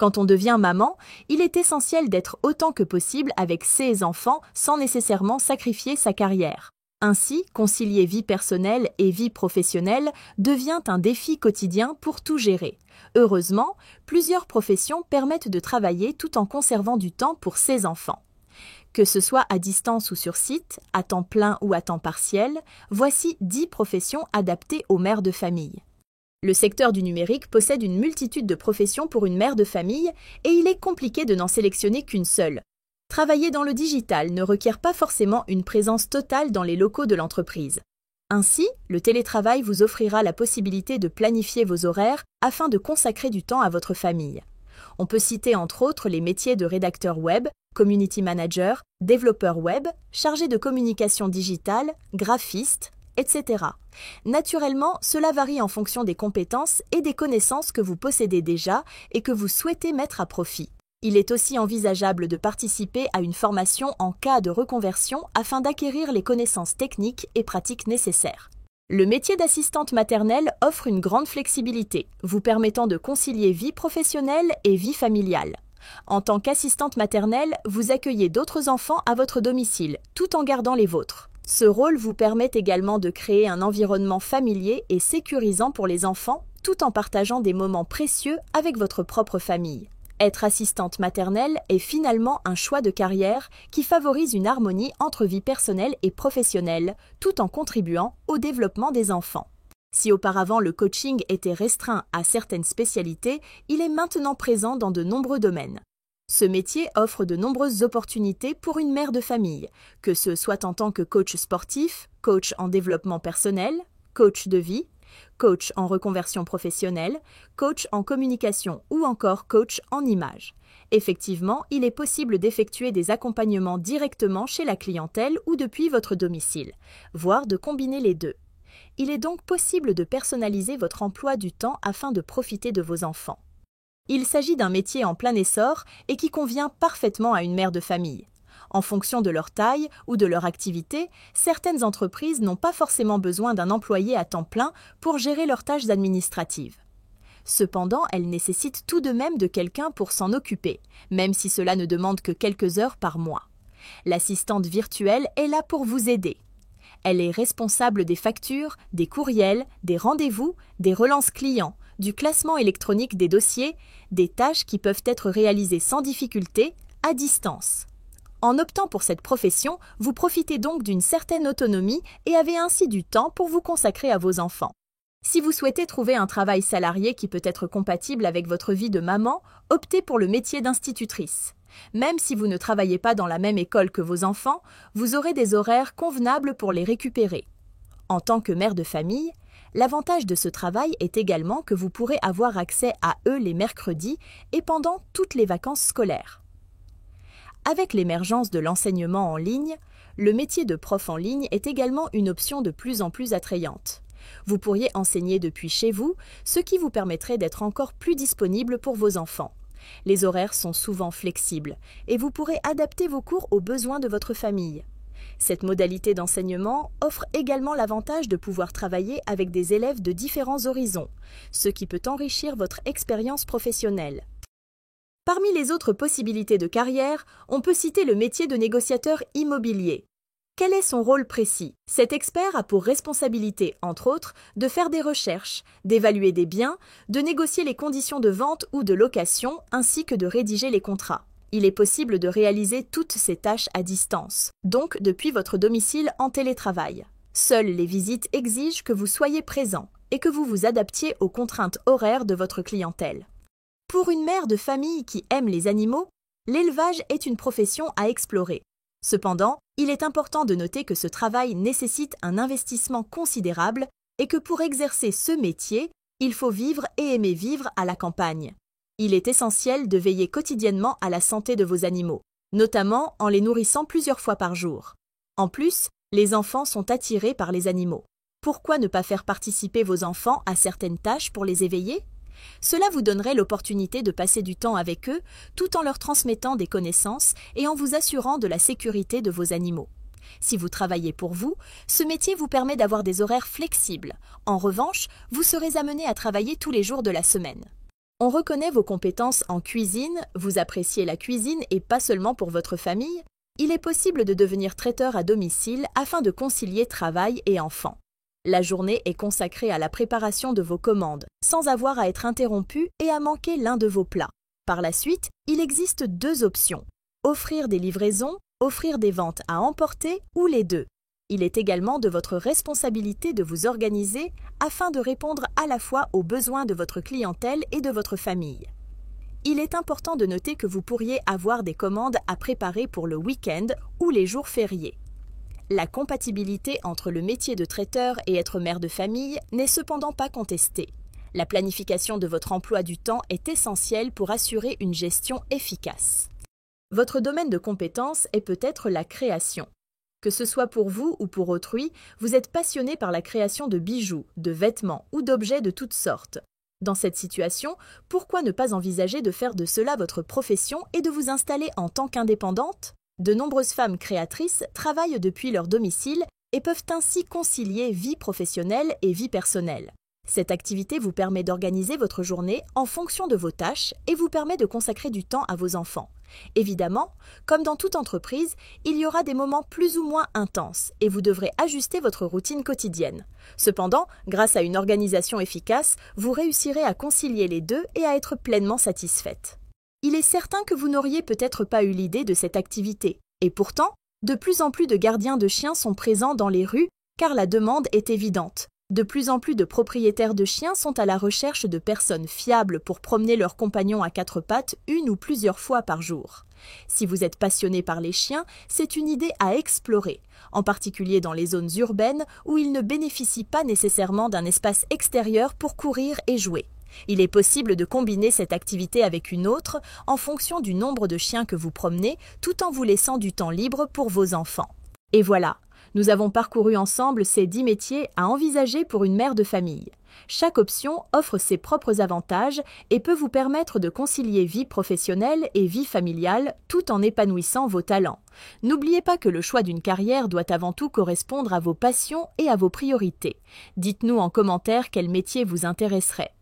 Quand on devient maman, il est essentiel d'être autant que possible avec ses enfants sans nécessairement sacrifier sa carrière. Ainsi, concilier vie personnelle et vie professionnelle devient un défi quotidien pour tout gérer. Heureusement, plusieurs professions permettent de travailler tout en conservant du temps pour ses enfants. Que ce soit à distance ou sur site, à temps plein ou à temps partiel, voici 10 professions adaptées aux mères de famille. Le secteur du numérique possède une multitude de professions pour une mère de famille et il est compliqué de n'en sélectionner qu'une seule. Travailler dans le digital ne requiert pas forcément une présence totale dans les locaux de l'entreprise. Ainsi, le télétravail vous offrira la possibilité de planifier vos horaires afin de consacrer du temps à votre famille. On peut citer entre autres les métiers de rédacteur web, community manager, développeur web, chargé de communication digitale, graphiste, etc. Naturellement, cela varie en fonction des compétences et des connaissances que vous possédez déjà et que vous souhaitez mettre à profit. Il est aussi envisageable de participer à une formation en cas de reconversion afin d'acquérir les connaissances techniques et pratiques nécessaires. Le métier d'assistante maternelle offre une grande flexibilité, vous permettant de concilier vie professionnelle et vie familiale. En tant qu'assistante maternelle, vous accueillez d'autres enfants à votre domicile, tout en gardant les vôtres. Ce rôle vous permet également de créer un environnement familier et sécurisant pour les enfants, tout en partageant des moments précieux avec votre propre famille. Être assistante maternelle est finalement un choix de carrière qui favorise une harmonie entre vie personnelle et professionnelle, tout en contribuant au développement des enfants. Si auparavant le coaching était restreint à certaines spécialités, il est maintenant présent dans de nombreux domaines. Ce métier offre de nombreuses opportunités pour une mère de famille, que ce soit en tant que coach sportif, coach en développement personnel, coach de vie, coach en reconversion professionnelle, coach en communication ou encore coach en image. Effectivement, il est possible d'effectuer des accompagnements directement chez la clientèle ou depuis votre domicile, voire de combiner les deux. Il est donc possible de personnaliser votre emploi du temps afin de profiter de vos enfants. Il s'agit d'un métier en plein essor et qui convient parfaitement à une mère de famille. En fonction de leur taille ou de leur activité, certaines entreprises n'ont pas forcément besoin d'un employé à temps plein pour gérer leurs tâches administratives. Cependant, elles nécessitent tout de même de quelqu'un pour s'en occuper, même si cela ne demande que quelques heures par mois. L'assistante virtuelle est là pour vous aider. Elle est responsable des factures, des courriels, des rendez-vous, des relances clients, du classement électronique des dossiers, des tâches qui peuvent être réalisées sans difficulté, à distance. En optant pour cette profession, vous profitez donc d'une certaine autonomie et avez ainsi du temps pour vous consacrer à vos enfants. Si vous souhaitez trouver un travail salarié qui peut être compatible avec votre vie de maman, optez pour le métier d'institutrice. Même si vous ne travaillez pas dans la même école que vos enfants, vous aurez des horaires convenables pour les récupérer. En tant que mère de famille, l'avantage de ce travail est également que vous pourrez avoir accès à eux les mercredis et pendant toutes les vacances scolaires. Avec l'émergence de l'enseignement en ligne, le métier de prof en ligne est également une option de plus en plus attrayante. Vous pourriez enseigner depuis chez vous, ce qui vous permettrait d'être encore plus disponible pour vos enfants. Les horaires sont souvent flexibles et vous pourrez adapter vos cours aux besoins de votre famille. Cette modalité d'enseignement offre également l'avantage de pouvoir travailler avec des élèves de différents horizons, ce qui peut enrichir votre expérience professionnelle. Parmi les autres possibilités de carrière, on peut citer le métier de négociateur immobilier. Quel est son rôle précis? Cet expert a pour responsabilité, entre autres, de faire des recherches, d'évaluer des biens, de négocier les conditions de vente ou de location, ainsi que de rédiger les contrats. Il est possible de réaliser toutes ces tâches à distance, donc depuis votre domicile en télétravail. Seules les visites exigent que vous soyez présent et que vous vous adaptiez aux contraintes horaires de votre clientèle. Pour une mère de famille qui aime les animaux, l'élevage est une profession à explorer. Cependant, il est important de noter que ce travail nécessite un investissement considérable et que pour exercer ce métier, il faut vivre et aimer vivre à la campagne. Il est essentiel de veiller quotidiennement à la santé de vos animaux, notamment en les nourrissant plusieurs fois par jour. En plus, les enfants sont attirés par les animaux. Pourquoi ne pas faire participer vos enfants à certaines tâches pour les éveiller? Cela vous donnerait l'opportunité de passer du temps avec eux tout en leur transmettant des connaissances et en vous assurant de la sécurité de vos animaux. Si vous travaillez pour vous, ce métier vous permet d'avoir des horaires flexibles. En revanche, vous serez amené à travailler tous les jours de la semaine. On reconnaît vos compétences en cuisine, vous appréciez la cuisine et pas seulement pour votre famille. Il est possible de devenir traiteur à domicile afin de concilier travail et enfants. La journée est consacrée à la préparation de vos commandes, sans avoir à être interrompu et à manquer l'un de vos plats. Par la suite, il existe deux options: offrir des livraisons, offrir des ventes à emporter ou les deux. Il est également de votre responsabilité de vous organiser afin de répondre à la fois aux besoins de votre clientèle et de votre famille. Il est important de noter que vous pourriez avoir des commandes à préparer pour le week-end ou les jours fériés. La compatibilité entre le métier de traiteur et être mère de famille n'est cependant pas contestée. La planification de votre emploi du temps est essentielle pour assurer une gestion efficace. Votre domaine de compétence est peut-être la création. Que ce soit pour vous ou pour autrui, vous êtes passionné par la création de bijoux, de vêtements ou d'objets de toutes sortes. Dans cette situation, pourquoi ne pas envisager de faire de cela votre profession et de vous installer en tant qu'indépendante ? De nombreuses femmes créatrices travaillent depuis leur domicile et peuvent ainsi concilier vie professionnelle et vie personnelle. Cette activité vous permet d'organiser votre journée en fonction de vos tâches et vous permet de consacrer du temps à vos enfants. Évidemment, comme dans toute entreprise, il y aura des moments plus ou moins intenses et vous devrez ajuster votre routine quotidienne. Cependant, grâce à une organisation efficace, vous réussirez à concilier les deux et à être pleinement satisfaite. Il est certain que vous n'auriez peut-être pas eu l'idée de cette activité. Et pourtant, de plus en plus de gardiens de chiens sont présents dans les rues car la demande est évidente. De plus en plus de propriétaires de chiens sont à la recherche de personnes fiables pour promener leurs compagnons à quatre pattes une ou plusieurs fois par jour. Si vous êtes passionné par les chiens, c'est une idée à explorer, en particulier dans les zones urbaines où ils ne bénéficient pas nécessairement d'un espace extérieur pour courir et jouer. Il est possible de combiner cette activité avec une autre en fonction du nombre de chiens que vous promenez, tout en vous laissant du temps libre pour vos enfants. Et voilà, nous avons parcouru ensemble ces 10 métiers à envisager pour une mère de famille. Chaque option offre ses propres avantages et peut vous permettre de concilier vie professionnelle et vie familiale tout en épanouissant vos talents. N'oubliez pas que le choix d'une carrière doit avant tout correspondre à vos passions et à vos priorités. Dites-nous en commentaire quel métier vous intéresserait.